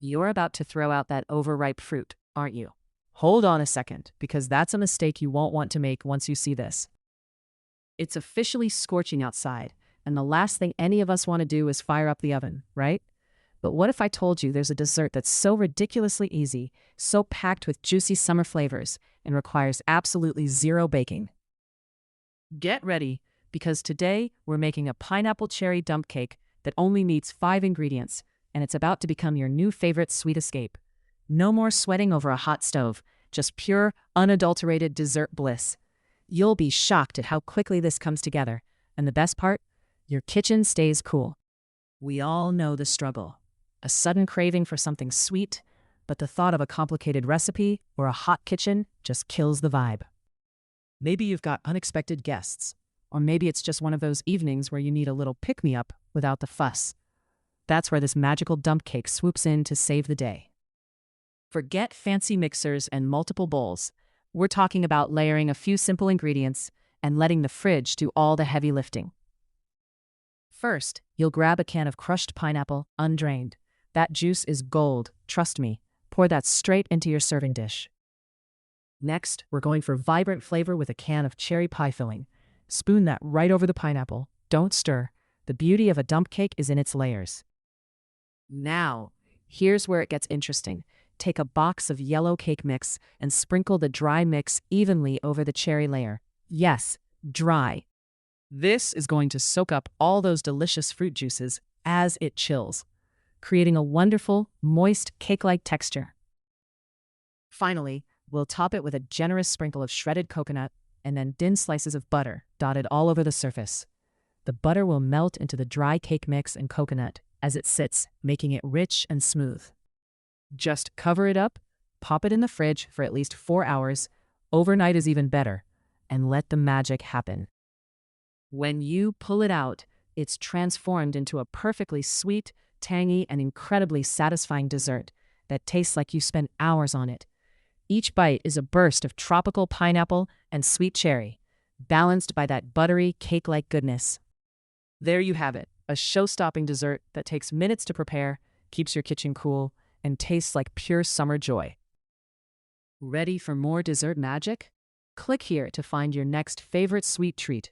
You're about to throw out that overripe fruit, aren't you? Hold on a second, because that's a mistake you won't want to make once you see this. It's officially scorching outside, and the last thing any of us want to do is fire up the oven, right? But what if I told you there's a dessert that's so ridiculously easy, so packed with juicy summer flavors, and requires absolutely zero baking? Get ready, because today we're making a pineapple cherry dump cake that only needs 5 ingredients, and it's about to become your new favorite sweet escape. No more sweating over a hot stove, just pure, unadulterated dessert bliss. You'll be shocked at how quickly this comes together, and the best part? Your kitchen stays cool. We all know the struggle. A sudden craving for something sweet, but the thought of a complicated recipe or a hot kitchen just kills the vibe. Maybe you've got unexpected guests, or maybe it's just one of those evenings where you need a little pick-me-up without the fuss. That's where this magical dump cake swoops in to save the day. Forget fancy mixers and multiple bowls. We're talking about layering a few simple ingredients and letting the fridge do all the heavy lifting. First, you'll grab a can of crushed pineapple, undrained. That juice is gold, trust me. Pour that straight into your serving dish. Next, we're going for vibrant flavor with a can of cherry pie filling. Spoon that right over the pineapple. Don't stir. The beauty of a dump cake is in its layers. Now, here's where it gets interesting. Take a box of yellow cake mix and sprinkle the dry mix evenly over the cherry layer. Yes, dry. This is going to soak up all those delicious fruit juices as it chills, creating a wonderful, moist, cake-like texture. Finally, we'll top it with a generous sprinkle of shredded coconut and then thin slices of butter dotted all over the surface. The butter will melt into the dry cake mix and coconut as it sits, making it rich and smooth. Just cover it up, pop it in the fridge for at least 4 hours, overnight is even better, and let the magic happen. When you pull it out, it's transformed into a perfectly sweet, tangy, and incredibly satisfying dessert that tastes like you spent hours on it. Each bite is a burst of tropical pineapple and sweet cherry, balanced by that buttery, cake-like goodness. There you have it, a show-stopping dessert that takes minutes to prepare, keeps your kitchen cool, and tastes like pure summer joy. Ready for more dessert magic? Click here to find your next favorite sweet treat.